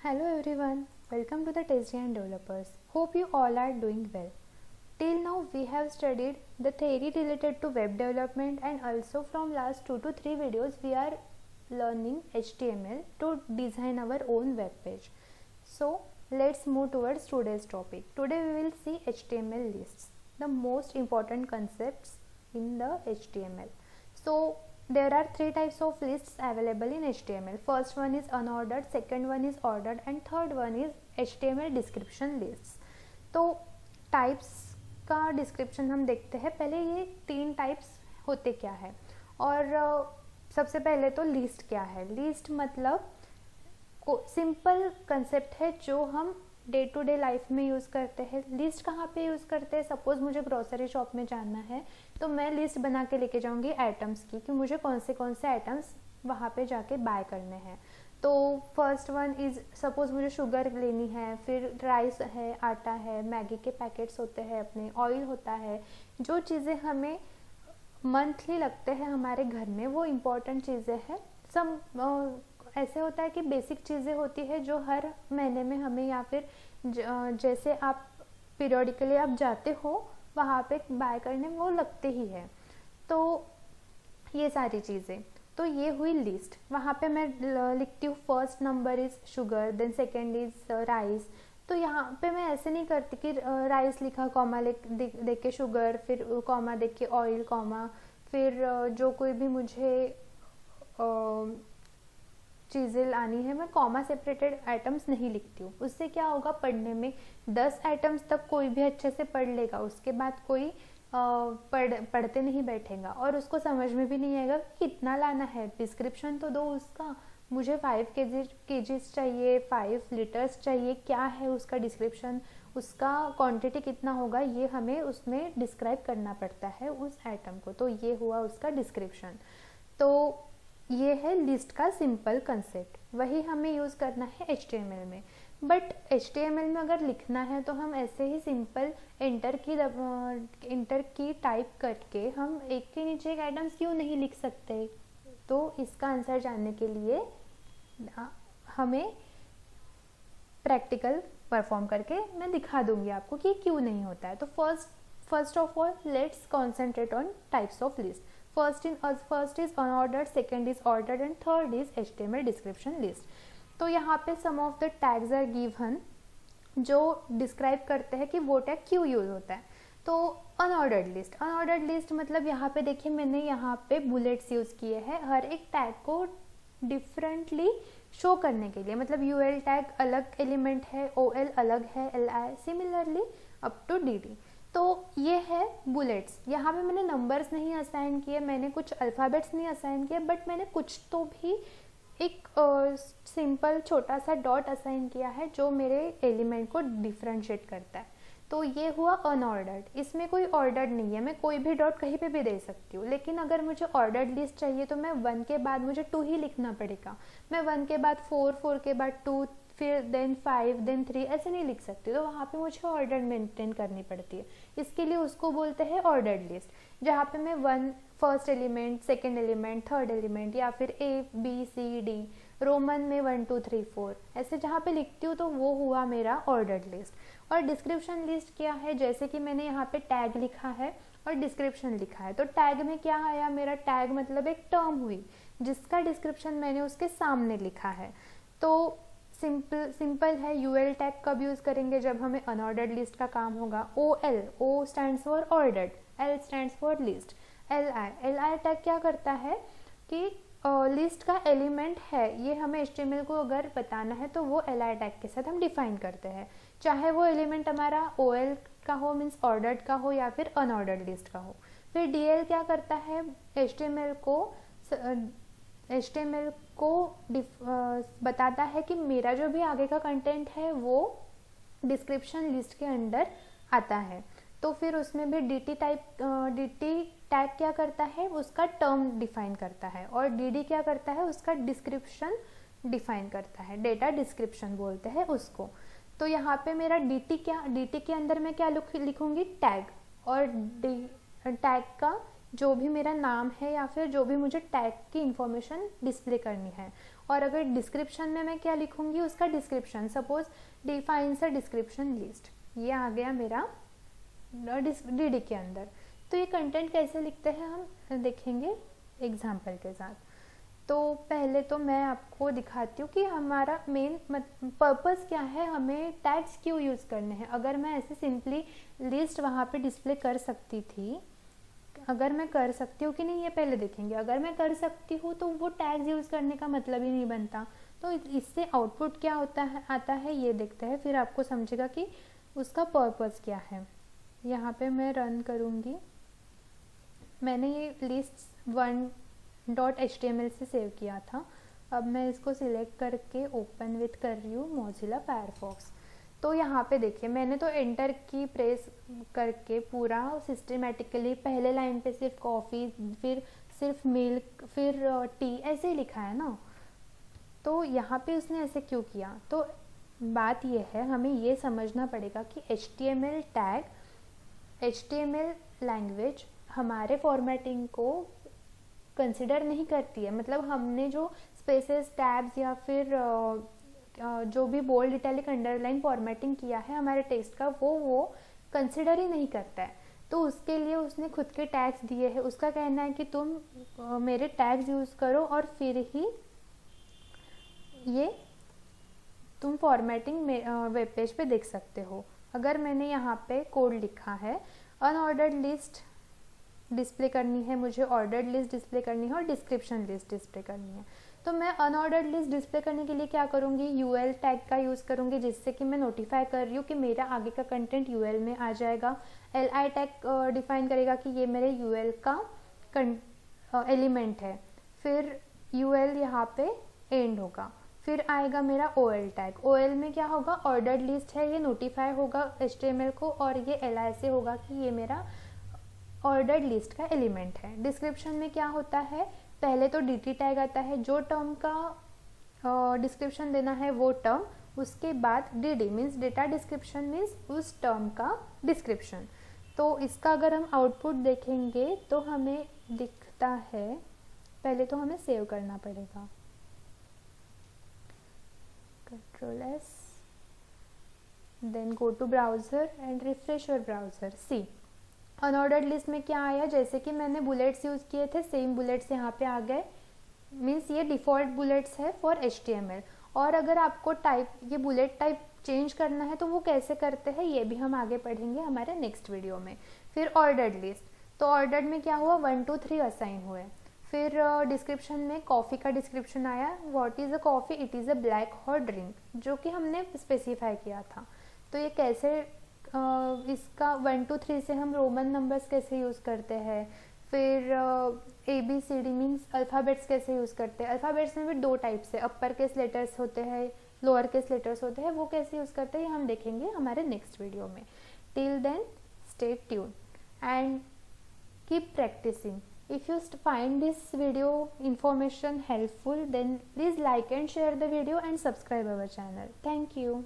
Hello everyone, welcome to the Tasty Developers. Hope you all are doing well. Till now we have studied the theory related to web development, and also from last 2 to 3 videos we are learning HTML to design our own web page. So let's move towards today's topic. Today we will see HTML lists, the most important concepts in the HTML. So there are 3 types of lists available in HTML. First one is unordered, second one is ordered, and third one is HTML description lists. तो types का description हम देखते हैं. पहले ये 3 types होते क्या है, और सबसे पहले तो लिस्ट क्या है. लिस्ट मतलब सिंपल कंसेप्ट है जो हम डे टू डे लाइफ में यूज़ करते हैं. लिस्ट कहाँ पे यूज़ करते हैं? सपोज़ मुझे ग्रोसरी शॉप में जाना है तो मैं लिस्ट बना के लेके जाऊँगी आइटम्स की कि मुझे कौन से आइटम्स वहाँ पे जाके बाय करने हैं. तो फर्स्ट वन इज़, सपोज़ मुझे शुगर लेनी है, फिर राइस है, आटा है, मैगी के पैकेट्स होते हैं, अपने ऑयल होता है. जो चीज़ें हमें मंथली लगते हैं हमारे घर में वो इम्पॉर्टेंट चीज़ें हैं. सब ऐसे होता है कि बेसिक चीज़ें होती है जो हर महीने में हमें, या फिर जैसे आप पीरियडिकली आप जाते हो वहाँ पे बाय करने वो लगते ही है. तो ये सारी चीज़ें, तो ये हुई लिस्ट. वहाँ पे मैं लिखती हूँ first number is sugar, then second is rice. तो यहाँ पे मैं ऐसे नहीं करती कि राइस लिखा कॉमा देख के शुगर, फिर कॉमा देख के ऑयल, कॉमा फिर जो कोई भी मुझे चीज़ें लानी है मैं कॉमा सेपरेटेड आइटम्स नहीं लिखती हूँ. उससे क्या होगा, पढ़ने में 10 आइटम्स तक कोई भी अच्छे से पढ़ लेगा, उसके बाद कोई पढ़ते नहीं बैठेगा और उसको समझ में भी नहीं आएगा कि कितना लाना है. डिस्क्रिप्शन तो दो उसका, मुझे 5 केजीज चाहिए, 5 लीटर्स चाहिए, क्या है उसका डिस्क्रिप्शन, उसका क्वांटिटी कितना होगा, ये हमें उसमें डिस्क्राइब करना पड़ता है उस आइटम को. तो ये हुआ उसका डिस्क्रिप्शन. तो ये है लिस्ट का सिंपल कंसेप्ट. वही हमें यूज़ करना है HTML में. बट HTML में अगर लिखना है तो हम ऐसे ही सिंपल एंटर की टाइप करके हम एक के नीचे एक आइटम्स क्यों नहीं लिख सकते? तो इसका आंसर जानने के लिए हमें प्रैक्टिकल परफॉर्म करके मैं दिखा दूंगी आपको कि क्यों नहीं होता है. तो first of all let's concentrate on types of list. First is unordered, second is ordered, and third is HTML description list. तो यहाँ पे some of the tags are given जो डिस्क्राइब करते हैं कि वो टैग क्यों यूज होता है. तो अनऑर्डर्ड लिस्ट मतलब यहाँ पे देखिए मैंने यहाँ पे बुलेट्स यूज किए हैं हर एक टैग को डिफरेंटली शो करने के लिए. मतलब UL टैग अलग एलिमेंट है, OL अलग है, LI similarly up to DD. तो ये है बुलेट्स. यहाँ पे मैंने नंबर्स नहीं असाइन किए, मैंने कुछ अल्फ़ाबेट्स नहीं असाइन किए, बट मैंने कुछ तो भी एक सिंपल छोटा सा डॉट असाइन किया है जो मेरे एलिमेंट को डिफ्रेंशिएट करता है. तो ये हुआ अनऑर्डर्ड. इसमें कोई ऑर्डर्ड नहीं है, मैं कोई भी डॉट कहीं पे भी दे सकती हूँ. लेकिन अगर मुझे ऑर्डर्ड लिस्ट चाहिए तो मैं 1 के बाद मुझे 2 ही लिखना पड़ेगा. मैं 1 के बाद 4, 4 के बाद 2, फिर देन 5, देन 3 ऐसे नहीं लिख सकती. तो वहाँ पे मुझे ऑर्डर मेंटेन करनी पड़ती है. इसके लिए उसको बोलते हैं ऑर्डर्ड लिस्ट, जहाँ पे मैं first element, second element, third element, या फिर ABCD रोमन में 1 2 3 4 ऐसे जहाँ पे लिखती हूँ तो वो हुआ मेरा ऑर्डर्ड लिस्ट. और डिस्क्रिप्शन लिस्ट क्या है, जैसे कि मैंने यहाँ पे टैग लिखा है और डिस्क्रिप्शन लिखा है. तो टैग में क्या आया, मेरा टैग मतलब एक टर्म हुई जिसका डिस्क्रिप्शन मैंने उसके सामने लिखा है. तो सिंपल है. UL टैग कब यूज़ करेंगे, जब हमें अनऑर्डर्ड लिस्ट का काम होगा. OL, O stands for ordered, L stands for list. LI tag क्या करता है कि लिस्ट का एलिमेंट है, ये हमें HTML को अगर बताना है तो वो LI टैग के साथ हम डिफाइन करते हैं, चाहे वो एलिमेंट हमारा OL का हो, मीन्स ऑर्डर्ड का हो, या फिर अनऑर्डर्ड लिस्ट का हो. फिर DL क्या करता है, HTML को बताता है कि मेरा जो भी आगे का कंटेंट है वो डिस्क्रिप्शन लिस्ट के अंडर आता है. तो फिर उसमें भी DT टैग क्या करता है, उसका टर्म डिफाइन करता है, और DD क्या करता है, उसका डिस्क्रिप्शन डिफाइन करता है. डेटा डिस्क्रिप्शन बोलते हैं उसको. तो यहाँ पे मेरा DT के अंदर मैं क्या लिखूंगी, टैग, और टैग का जो भी मेरा नाम है या फिर जो भी मुझे टैग की इंफॉर्मेशन डिस्प्ले करनी है। और अगर डिस्क्रिप्शन में मैं क्या लिखूँगी, उसका description, suppose defines a description list, ये आ गया मेरा डी के अंदर। तो ये कंटेंट कैसे लिखते हैं हम देखेंगे एग्जाम्पल के साथ। तो पहले तो मैं आपको दिखाती हूँ कि हमारा मेन पर्पस क्या है, हमें टैग्स क्यों यूज़ करने हैं। अगर मैं ऐसे सिंपली लिस्ट वहाँ पे डिस्प्ले कर सकती थी, अगर मैं कर सकती हूँ कि नहीं ये पहले देखेंगे। अगर मैं कर सकती हूँ तो वो टैग्स यूज़ करने का मतलब ही नहीं बनता। तो इससे आउटपुट क्या होता है आता है ये देखते हैं, फिर आपको समझेगा कि उसका पर्पस क्या है। यहाँ पे मैं रन करूँगी। मैंने ये लिस्ट 1.html से सेव किया था। अब मैं इसको सिलेक्ट करके ओपन विथ कर रही हूँ मोजिला फायरफॉक्स। तो यहाँ पे देखिए मैंने तो एंटर की प्रेस करके पूरा सिस्टमेटिकली पहले लाइन पे सिर्फ कॉफ़ी, फिर सिर्फ मिल्क, फिर टी ऐसे ही लिखा है ना। तो यहाँ पे उसने ऐसे क्यों किया, तो बात ये है हमें ये समझना पड़ेगा कि HTML टैग, HTML लैंग्वेज हमारे फॉर्मेटिंग को कंसिडर नहीं करती है। मतलब हमने जो स्पेसेस, टैब्स या फिर जो भी बोल्ड, इटैलिक, अंडरलाइन फॉर्मेटिंग किया है हमारे टेक्स्ट का, वो कंसिडर ही नहीं करता है। तो उसके लिए उसने खुद के टैग्स दिए हैं। उसका कहना है कि तुम मेरे टैग्स यूज़ करो और फिर ही ये तुम फॉर्मेटिंग वेब पेज पे देख सकते हो। अगर मैंने यहाँ पे कोड लिखा है, अनऑर्डर्ड लिस्ट डिस्प्ले करनी है मुझे, ऑर्डर्ड लिस्ट डिस्प्ले करनी है और डिस्क्रिप्शन लिस्ट डिस्प्ले करनी है। तो मैं अनऑर्डर्ड लिस्ट डिस्प्ले करने के लिए क्या करूँगी, UL टैग का यूज़ करूँगी, जिससे कि मैं नोटिफाई कर रही हूँ कि मेरा आगे का कंटेंट UL में आ जाएगा। LI टैग डिफाइन करेगा कि ये मेरे UL का एलिमेंट है। फिर UL यहाँ पे एंड होगा। फिर आएगा मेरा OL टैग। OL में क्या होगा, ऑर्डर्ड लिस्ट है, ये नोटिफाई होगा HTML को, और ये LI से होगा कि ये मेरा ऑर्डर्ड लिस्ट का एलिमेंट है। डिस्क्रिप्शन में क्या होता है, पहले तो DT टैग आता है, जो टर्म का डिस्क्रिप्शन देना है वो टर्म, उसके बाद DD means data description means उस टर्म का डिस्क्रिप्शन। तो इसका अगर हम आउटपुट देखेंगे तो हमें दिखता है, पहले तो हमें सेव करना पड़ेगा, Ctrl+S, then go to browser and refresh your browser. See unordered list में क्या आया, जैसे कि मैंने बुलेट्स यूज़ किए थे, सेम बुलेट्स यहाँ पे आ गए। मीन्स ये डिफ़ॉल्ट बुलेट्स है फॉर HTML। और अगर आपको टाइप, ये बुलेट टाइप चेंज करना है तो वो कैसे करते हैं ये भी हम आगे पढ़ेंगे हमारे नेक्स्ट वीडियो में। फिर ऑर्डर्ड लिस्ट, तो ऑर्डर्ड में क्या हुआ, 1 2 3 असाइन हुए। फिर डिस्क्रिप्शन में कॉफ़ी का डिस्क्रिप्शन आया, what is a coffee, it is a black hot drink, जो कि हमने स्पेसिफाई किया था। तो ये कैसे इसका 1 2 3 से हम रोमन नंबर्स कैसे यूज़ करते हैं, फिर ABCD मीन्स अल्फ़ाबेट्स कैसे यूज़ करते हैं। अल्फ़ाबेट्स में भी 2 टाइप्स है, अपर केस लेटर्स होते हैं, लोअर केस लेटर्स होते हैं, वो कैसे यूज़ करते हैं ये हम देखेंगे हमारे नेक्स्ट वीडियो में। Till then stay tune and keep practising. If you find this video information helpful, then please like and share the video and subscribe our channel. Thank you.